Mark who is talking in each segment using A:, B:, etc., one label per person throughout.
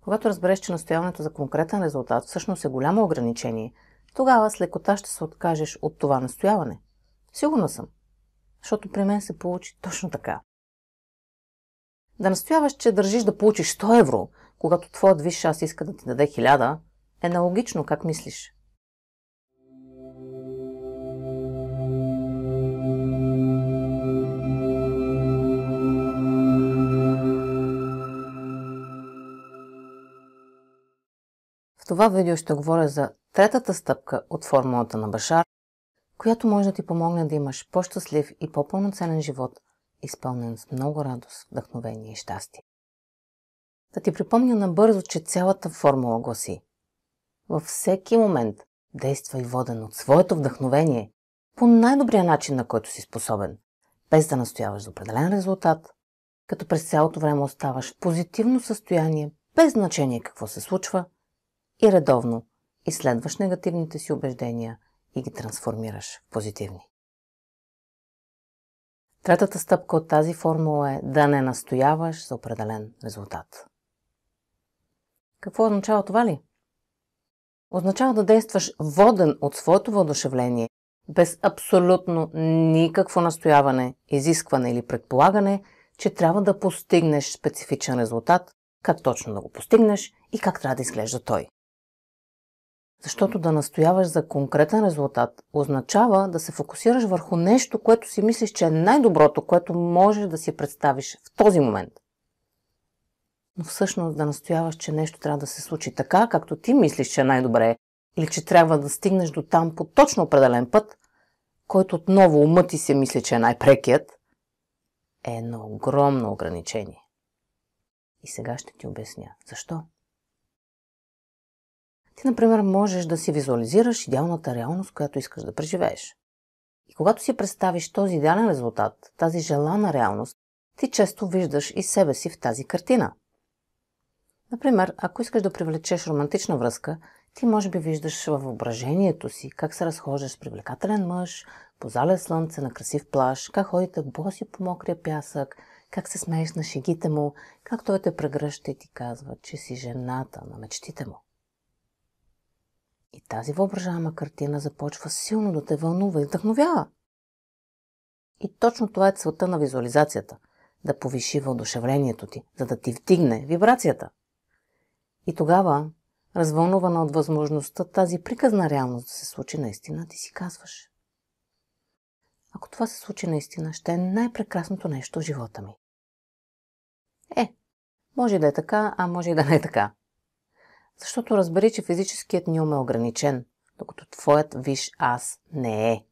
A: Когато разбереш, че настояването за конкретен резултат всъщност е голямо ограничение, тогава с лекота ще се откажеш от това настояване. Сигурна съм, защото при мен се получи точно така. Да настояваш, че държиш да получиш 100 евро, когато твоят висш аз иска да ти даде 1000, е нелогично, как мислиш? В това видео ще говоря за третата стъпка от формулата на Башар, която може да ти помогне да имаш по-щастлив и по-пълноценен живот, изпълнен с много радост, вдъхновение и щастие. Да ти припомня набързо, че цялата формула гласи: във всеки момент действай воден от своето вдъхновение по най-добрия начин, на който си способен, без да настояваш за определен резултат, като през цялото време оставаш в позитивно състояние, без значение какво се случва, и редовно изследваш негативните си убеждения и ги трансформираш в позитивни. Третата стъпка от тази формула е да не настояваш за определен резултат. Какво означава това ли? Означава да действаш воден от своето въодушевление, без абсолютно никакво настояване, изискване или предполагане, че трябва да постигнеш специфичен резултат, как точно да го постигнеш и как трябва да изглежда той. Защото да настояваш за конкретен резултат означава да се фокусираш върху нещо, което си мислиш, че е най-доброто, което можеш да си представиш в този момент. Но всъщност да настояваш, че нещо трябва да се случи така, както ти мислиш, че е най-добре, или че трябва да стигнеш до там по точно определен път, който отново умът ти се мисли, че е най-прекият, е едно огромно ограничение. И сега ще ти обясня защо. Ти, например, можеш да си визуализираш идеалната реалност, която искаш да преживееш. И когато си представиш този идеален резултат, тази желана реалност, ти често виждаш и себе си в тази картина. Например, ако искаш да привлечеш романтична връзка, ти може би виждаш във въображението си как се разхождаш с привлекателен мъж, по залез слънце на красив плаж, как ходите боси по мокрия пясък, как се смееш на шегите му, как той те прегръща и ти казва, че си жената на мечтите му. И тази въображаема картина започва силно да те вълнува и вдъхновява. И точно това е целта на визуализацията – да повиши въодушевлението ти, за да ти вдигне вибрацията. И тогава, развълнувана от възможността тази приказна реалност да се случи наистина, ти си казваш: ако това се случи наистина, ще е най-прекрасното нещо в живота ми. Може да е така, а може и да не е така. Защото разбери, че физическият ни ум е ограничен, докато твоят висш аз не е.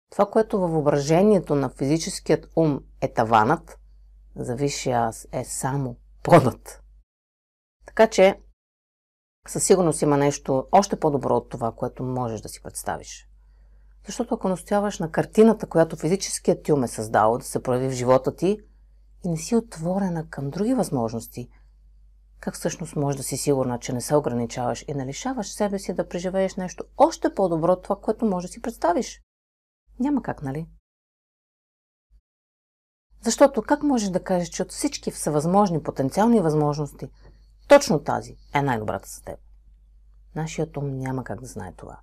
A: Това, което във въображението на физическият ум е таванът, за висшия аз е само подът. Така че със сигурност има нещо още по-добро от това, което можеш да си представиш. Защото ако настояваш на картината, която физическият ти ум е създал да се прояви в живота ти и не си отворена към други възможности, как всъщност можеш да си сигурна, че не се ограничаваш и не лишаваш себе си да преживееш нещо още по-добро от това, което можеш да си представиш? Няма как, нали? Защото как можеш да кажеш, че от всички всевъзможни потенциални възможности, точно тази е най-добрата за теб? Нашият ум няма как да знае това.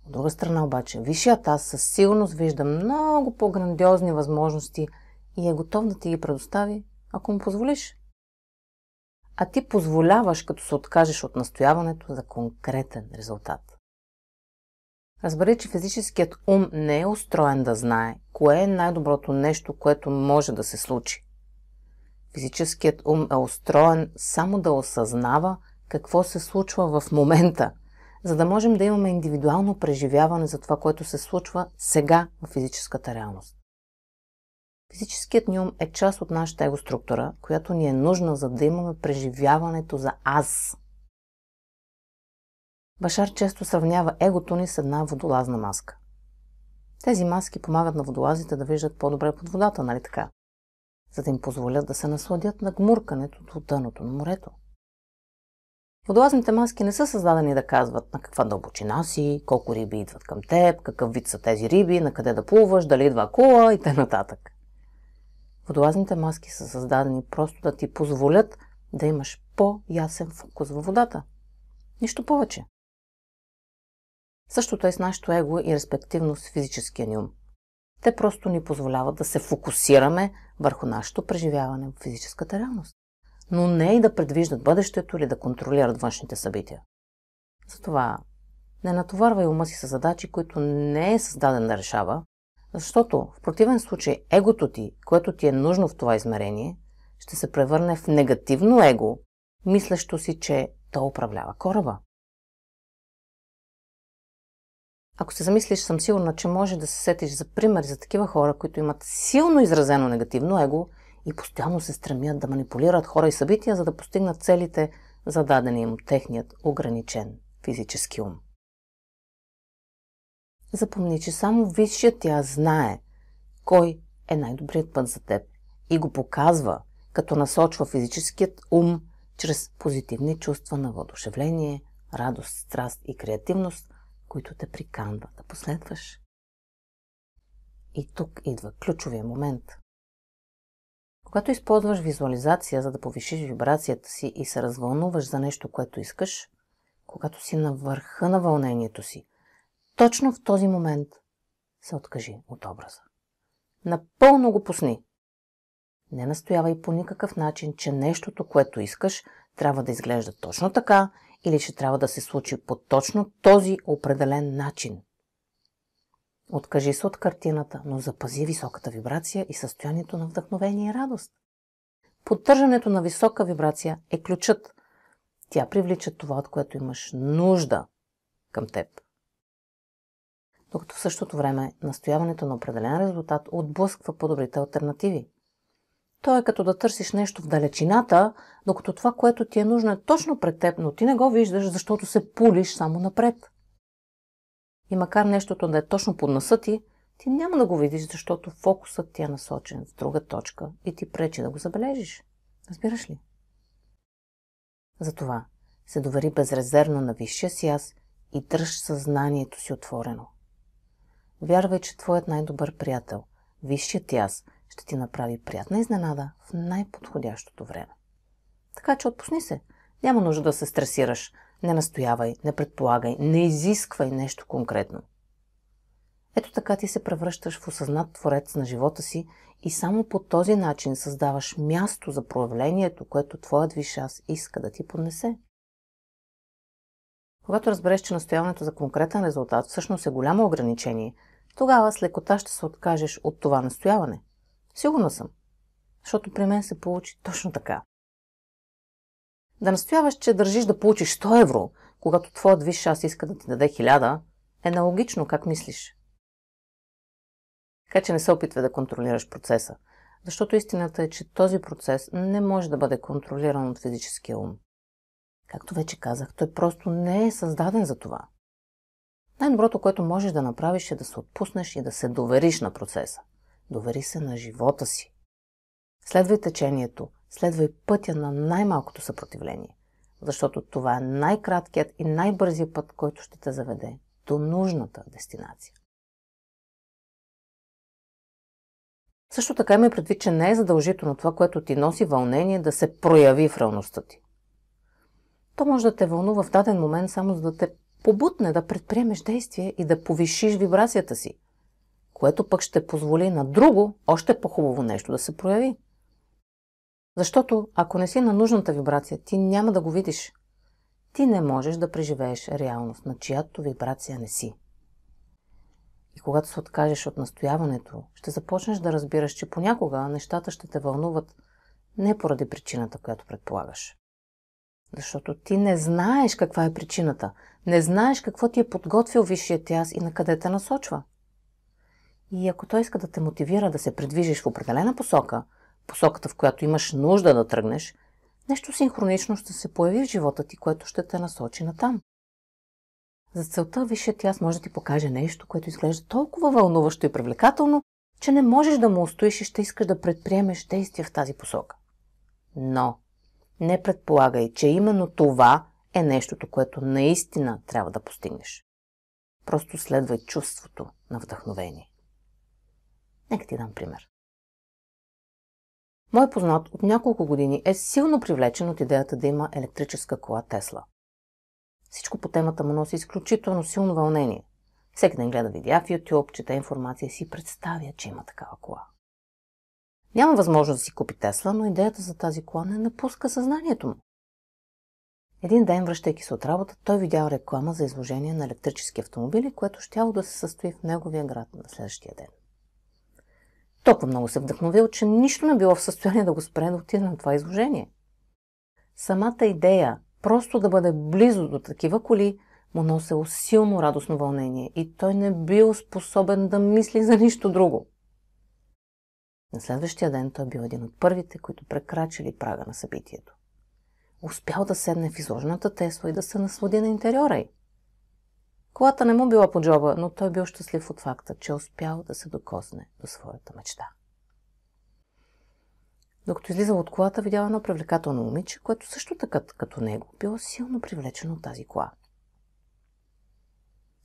A: От друга страна обаче, висшият аз със сигурност вижда много по-грандиозни възможности и е готов да ти ги предостави, ако му позволиш. А ти позволяваш, като се откажеш от настояването за конкретен резултат. Разбери, че физическият ум не е устроен да знае кое е най-доброто нещо, което може да се случи. Физическият ум е устроен само да осъзнава какво се случва в момента, за да можем да имаме индивидуално преживяване за това, което се случва сега в физическата реалност. Физическият ни ум е част от нашата егоструктура, която ни е нужна, за да имаме преживяването за аз. Башар често сравнява егото ни с една водолазна маска. Тези маски помагат на водолазите да виждат по-добре под водата, нали така? За да им позволят да се насладят на гмуркането до дъното на морето. Водолазните маски не са създадени да казват на каква дълбочина си, колко риби идват към теб, какъв вид са тези риби, на къде да плуваш, дали идва акула и т.н. Водолазните маски са създадени просто да ти позволят да имаш по-ясен фокус във водата. Нищо повече. Същото е с нашето его и респективно с физическия ни ум. Те просто ни позволяват да се фокусираме върху нашето преживяване в физическата реалност, но не и да предвиждат бъдещето или да контролират външните събития. Затова не натоварвай ума си с задачи, които не е създаден да решава, защото в противен случай егото ти, което ти е нужно в това измерение, ще се превърне в негативно его, мислещо си, че то управлява кораба. Ако се замислиш, съм сигурна, че може да се сетиш за примери за такива хора, които имат силно изразено негативно его и постоянно се стремят да манипулират хора и събития, за да постигнат целите, зададени им от техният ограничен физически ум. Запомни, че само висшият тя знае кой е най-добрият път за теб и го показва, като насочва физическият ум чрез позитивни чувства на въодушевление, радост, страст и креативност, които те приканва да последваш. И тук идва ключовия момент. Когато използваш визуализация, за да повишиш вибрацията си и се развълнуваш за нещо, което искаш, когато си на върха на вълнението си, точно в този момент се откажи от образа. Напълно го пусни. Не настоявай по никакъв начин, че нещото, което искаш, трябва да изглежда точно така или че трябва да се случи по точно този определен начин. Откажи се от картината, но запази високата вибрация и състоянието на вдъхновение и радост. Поддържането на висока вибрация е ключът. Тя привлича това, от което имаш нужда към теб. Докато в същото време настояването на определен резултат отблъсква по-добрите алтернативи. То е като да търсиш нещо в далечината, докато това, което ти е нужно е точно пред теб, но ти не го виждаш, защото се пулиш само напред. И макар нещото да е точно под носа ти, ти няма да го видиш, защото фокусът ти е насочен в друга точка и ти пречи да го забележиш. Разбираш ли? Затова се довери безрезервно на висшия си аз и дръж съзнанието си отворено. Вярвай, че твоят най-добър приятел, висшият ти аз, ще ти направи приятна изненада в най-подходящото време. Така че отпусни се. Няма нужда да се стресираш. Не настоявай, не предполагай, не изисквай нещо конкретно. Ето така ти се превръщаш в осъзнат творец на живота си и само по този начин създаваш място за проявлението, което твоят висш аз иска да ти поднесе. Когато разбереш, че настояването за конкретен резултат всъщност е голямо ограничение, тогава с лекота ще се откажеш от това настояване. Сигурна съм, защото при мен се получи точно така. Да настояваш, че държиш да получиш 100 евро, когато твоят висш аз иска да ти даде 1000, е нелогично, как мислиш. Така че не се опитвай да контролираш процеса, защото истината е, че този процес не може да бъде контролиран от физическия ум. Както вече казах, той просто не е създаден за това. Най-доброто, което можеш да направиш, е да се отпуснеш и да се довериш на процеса. Довери се на живота си. Следвай течението, следвай пътя на най-малкото съпротивление, защото това е най-краткият и най-бързият път, който ще те заведе до нужната дестинация. Също така имай предвид, че не е задължително това, което ти носи вълнение, да се прояви в реалността ти. То може да те вълнува в даден момент само за да те побутне да предприемеш действие и да повишиш вибрацията си, което пък ще позволи на друго, още по-хубаво нещо да се прояви. Защото ако не си на нужната вибрация, ти няма да го видиш. Ти не можеш да преживееш реалност, на чиято вибрация не си. И когато се откажеш от настояването, ще започнеш да разбираш, че понякога нещата ще те вълнуват не поради причината, която предполагаш. Защото ти не знаеш каква е причината, не знаеш какво ти е подготвил висшият ти аз и на къде те насочва. И ако той иска да те мотивира да се придвижиш в определена посока, посоката, в която имаш нужда да тръгнеш, нещо синхронично ще се появи в живота ти, което ще те насочи натам. За целта висшият ти аз може да ти покаже нещо, което изглежда толкова вълнуващо и привлекателно, че не можеш да му устоиш и ще искаш да предприемеш действия в тази посока. Но не предполагай, че именно това е нещото, което наистина трябва да постигнеш. Просто следвай чувството на вдъхновение. Нека ти дам пример. Мой познат от няколко години е силно привлечен от идеята да има електрическа кола Тесла. Всичко по темата му носи изключително силно вълнение. Всеки ден гледа видеа в YouTube, чете информация и си представя, че има такава кола. Няма възможност да си купи Тесла, но идеята за тази кола не напуска съзнанието му. Един ден, връщайки се от работа, той видял реклама за изложение на електрически автомобили, което щяло да се състои в неговия град на следващия ден. Толкова много се вдъхновил, че нищо не било в състояние да го спре да отиде на това изложение. Самата идея, просто да бъде близо до такива коли, му носело силно радостно вълнение и той не бил способен да мисли за нищо друго. На следващия ден той бил един от първите, които прекрачили прага на събитието. Успял да седне в изложената Тесла и да се наслади на интериора й. Колата не му била по джоба, но той бил щастлив от факта, че успял да се докосне до своята мечта. Докато излизал от колата, видял едно привлекателно момиче, което също така като него било силно привлечено от тази кола.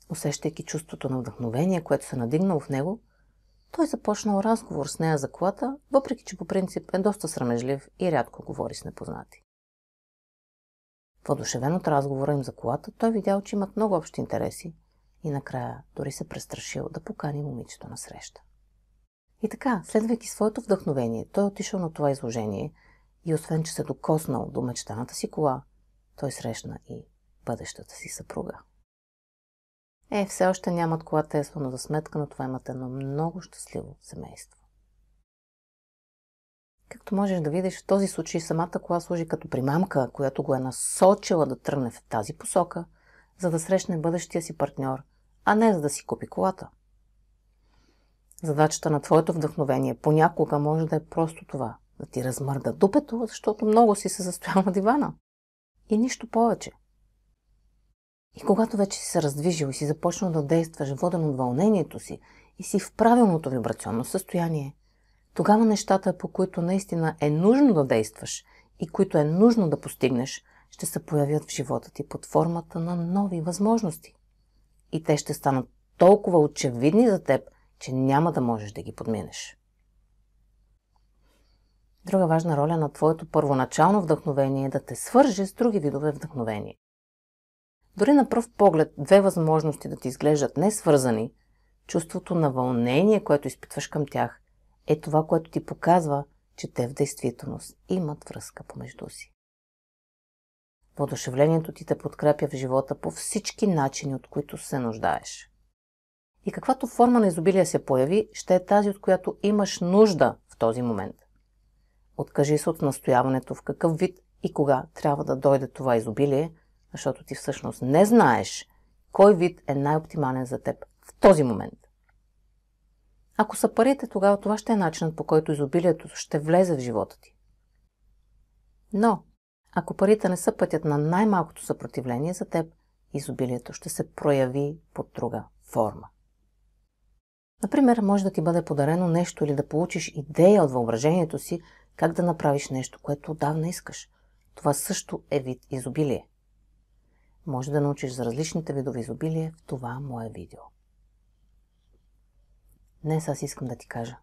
A: Усещайки чувството на вдъхновение, което се надигнало в него, той започнал разговор с нея за колата, въпреки че по принцип е доста срамежлив и рядко говори с непознати. Въодушевен от разговора им за колата, той видял, че имат много общи интереси и накрая дори се престрашил да покани момичето на среща. И така, следвайки своето вдъхновение, той отишъл на това изложение и освен, че се докоснал до мечтаната си кола, той срещна и бъдещата си съпруга. Все още нямат кола Тесла, но за сметка на това имат едно много щастливо семейство. Както можеш да видиш, в този случай самата кола служи като примамка, която го е насочила да тръгне в тази посока, за да срещне бъдещия си партньор, а не за да си купи колата. Задачата на твоето вдъхновение понякога може да е просто това, да ти размърда дупето, защото много си се застоял на дивана. И нищо повече. И когато вече си се раздвижил и си започнал да действаш воден от вълнението си и си в правилното вибрационно състояние, тогава нещата, по които наистина е нужно да действаш и които е нужно да постигнеш, ще се появят в живота ти под формата на нови възможности. И те ще станат толкова очевидни за теб, че няма да можеш да ги подминеш. Друга важна роля на твоето първоначално вдъхновение е да те свърже с други видове вдъхновение. Дори на пръв поглед две възможности да ти изглеждат несвързани, чувството на вълнение, което изпитваш към тях, е това, което ти показва, че те в действителност имат връзка помежду си. Въодушевлението ти те подкрепя в живота по всички начини, от които се нуждаеш. И каквато форма на изобилие се появи, ще е тази, от която имаш нужда в този момент. Откажи се от настояването в какъв вид и кога трябва да дойде това изобилие, защото ти всъщност не знаеш кой вид е най-оптимален за теб в този момент. Ако са парите, тогава това ще е начинът, по който изобилието ще влезе в живота ти. Но, ако парите не са пътят на най-малкото съпротивление за теб, изобилието ще се прояви под друга форма. Например, може да ти бъде подарено нещо или да получиш идея от въображението си как да направиш нещо, което отдавна искаш. Това също е вид изобилие. Може да научиш за различните видове изобилие в това мое видео. Днес аз искам да ти кажа.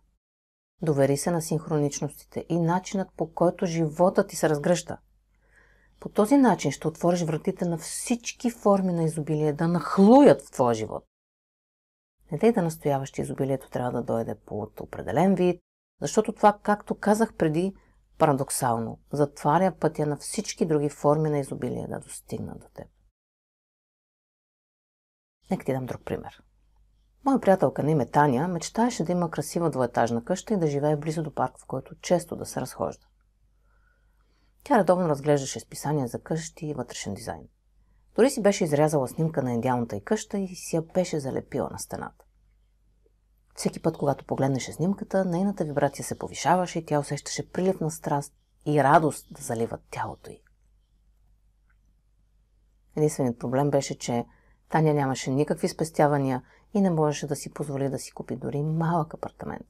A: Довери се на синхроничностите и начинът, по който живота ти се разгръща. По този начин ще отвориш вратите на всички форми на изобилие да нахлуят в твоя живот. Не дай да настояваш, че изобилието трябва да дойде по определен вид, защото това, както казах преди, парадоксално затваря пътя на всички други форми на изобилие да достигнат до теб. Нека ти дам друг пример. Моя приятелка на име Таня мечтаеше да има красива двоетажна къща и да живее близо до парк, в който често да се разхожда. Тя редовно разглеждаше списания за къщи и вътрешен дизайн. Дори си беше изрязала снимка на идеалната й къща и си я беше залепила на стената. Всеки път, когато погледнеше снимката, нейната вибрация се повишаваше и тя усещаше прилив на страст и радост да заливат тялото й. Единственият проблем беше, че Таня нямаше никакви спестявания и не можеше да си позволи да си купи дори малък апартамент.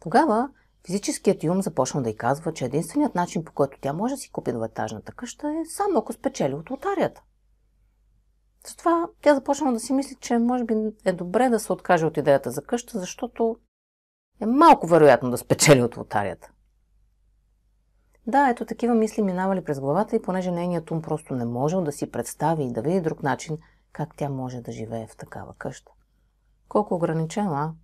A: Тогава физическият ум започна да й казва, че единственият начин, по който тя може да си купи двоетажната къща, е само ако спечели от лотарията. Затова тя започна да си мисли, че може би е добре да се откаже от идеята за къща, защото е малко вероятно да спечели от лотарията. Да, ето такива мисли минавали през главата и понеже нейният ум просто не можел да си представи и да види друг начин, как тя може да живее в такава къща. Колко ограничено, а?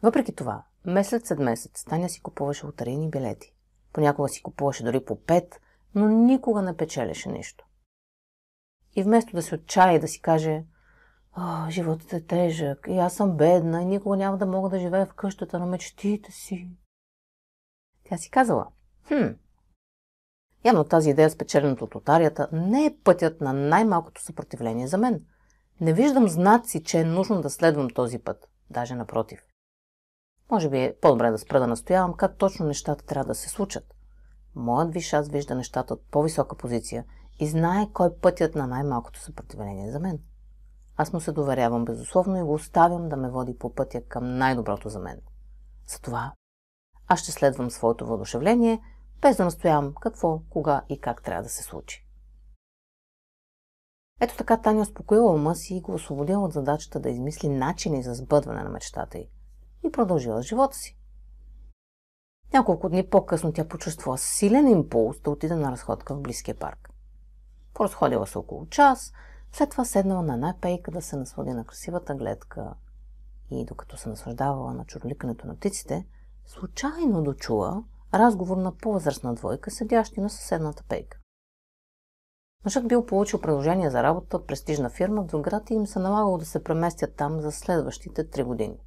A: Въпреки това, месец след месец Таня си купуваше лотарийни билети. Понякога си купуваше дори по 5, но никога не печелеше нищо. И вместо да се отчая и да си каже: животът е тежък и аз съм бедна и никога няма да мога да живея в къщата на мечтите си, тя си казала: явно тази идея с печеленето от лотарията не е пътят на най-малкото съпротивление за мен. Не виждам знаци, че е нужно да следвам този път. Даже напротив. Може би е по-добре да спра да настоявам как точно нещата трябва да се случат. Моят висш аз вижда нещата от по-висока позиция и знае кой е пътят на най-малкото съпротивление за мен. Аз му се доверявам безусловно и го оставям да ме води по пътя към най-доброто за мен. Затова аз ще следвам своето въодушевление, без да настоявам какво, кога и как трябва да се случи. Ето така Таня успокоила ума си и го освободила от задачата да измисли начини за сбъдване на мечтата й и продължила живота си. Няколко дни по-късно тя почувствала силен импулс да отиде на разходка в близкия парк. Поразходила се около час, след това седнала на една пейка да се наслади на красивата гледка и докато се наслаждавала на чурликането на птиците, случайно дочула разговор на по-възрастна двойка, седящи на съседната пейка. Мъжът бил получил предложение за работа от престижна фирма в друг град и им се налагало да се преместят там за следващите 3 години.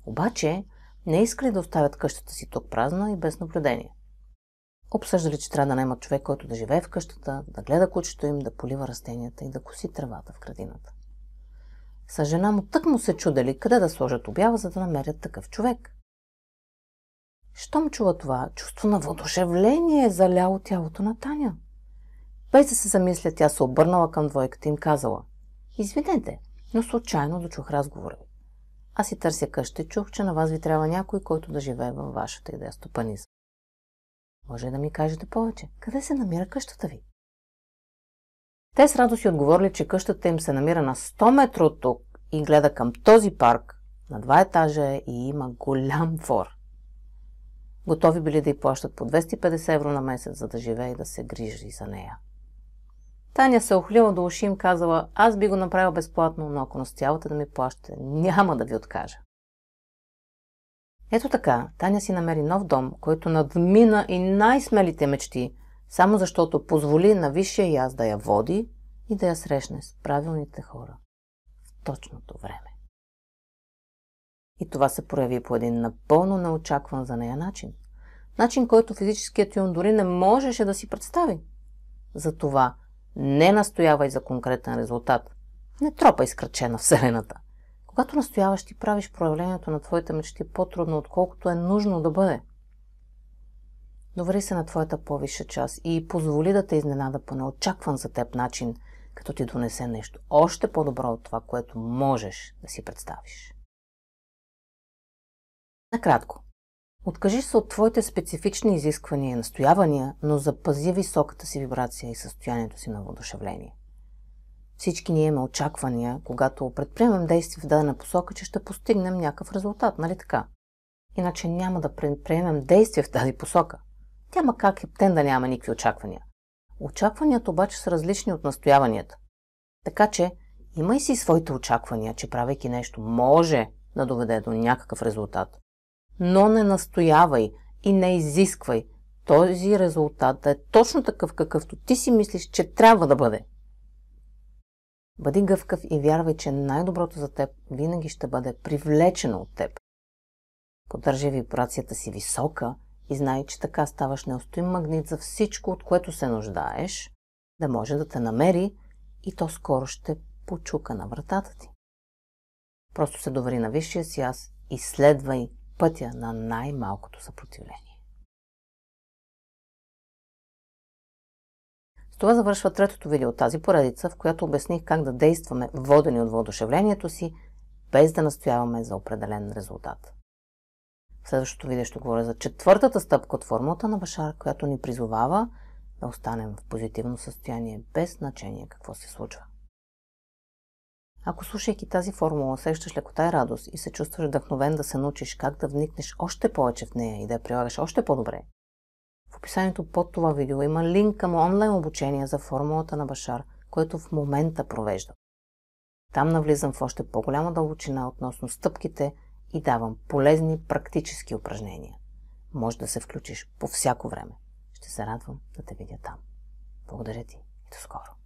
A: Обаче не искали да оставят къщата си тук празна и без наблюдение. Обсъждали, че трябва да наемат човек, който да живее в къщата, да гледа кучето им, да полива растенията и да коси тревата в градината. С жена му тък му се чудели къде да сложат обява, за да намерят такъв човек. Щом чува това, чувство на въодушевление заляло тялото на Таня. Без да се замисля, тя се обърнала към двойката и им казала: извинете, но случайно дочух разговора ви. Аз си търся къща и чух, че на вас ви трябва някой, който да живее във вашата идея стопанизъм. Може да ми кажете повече? Къде се намира къщата ви? Те с радост си отговорили, че къщата им се намира на 100 метра от тук и гледа към този парк, на 2 етажа и има голям двор. Готови били да й плащат по 250 евро на месец, за да живее и да се грижи за нея. Таня се охлила до уши и им казала: аз би го направила безплатно, но ако настоявате да ми плащате, няма да ви откажа. Ето така, Таня си намери нов дом, който надмина и най-смелите мечти, само защото позволи на висшия яз да я води и да я срещне с правилните хора в точното време. И това се прояви по един напълно неочакван за нея начин. Начин, който физическият ум дори не можеше да си представи. Затова не настоявай за конкретен резултат. Не тропай с краче на Вселената. Когато настояваш, ти правиш проявлението на твоите мечти по-трудно, отколкото е нужно да бъде. Довери се на твоята по-висша част и позволи да те изненада по неочакван за теб начин, като ти донесе нещо още по-добро от това, което можеш да си представиш. Накратко, откажи се от твоите специфични изисквания и настоявания, но запази високата си вибрация и състоянието си на въодушевление. Всички ние имаме очаквания, когато предприемем действия в дадена посока, че ще постигнем някакъв резултат, нали така? Иначе няма да предприемем действия в тази посока. Няма как хептен да няма никакви очаквания. Очакванията обаче са различни от настояванията. Така че имай си своите очаквания, че правейки нещо може да доведе до някакъв резултат. Но не настоявай и не изисквай този резултат да е точно такъв, какъвто ти си мислиш, че трябва да бъде. Бъди гъвкав и вярвай, че най-доброто за теб винаги ще бъде привлечено от теб. Поддържай вибрацията си висока и знай, че така ставаш неустоим магнит за всичко, от което се нуждаеш, да може да те намери и то скоро ще почука на вратата ти. Просто се довери на висшия си аз и следвай пътя на най-малкото съпротивление. С това завършва третото видео от тази поредица, в която обясних как да действаме водени от въодушевлението си, без да настояваме за определен резултат. В следващото видео ще говоря за четвъртата стъпка от формулата на Башар, която ни призовава да останем в позитивно състояние, без значение какво се случва. Ако слушайки тази формула усещаш лекота и радост и се чувстваш вдъхновен да се научиш как да вникнеш още повече в нея и да я прилагаш още по-добре, В описанието под това видео има линк към онлайн обучение за формулата на Башар, което в момента провеждам. Там навлизам в още по-голяма дълбочина относно стъпките и давам полезни практически упражнения. Може да се включиш по всяко време. Ще се радвам да те видя там. Благодаря ти и до скоро.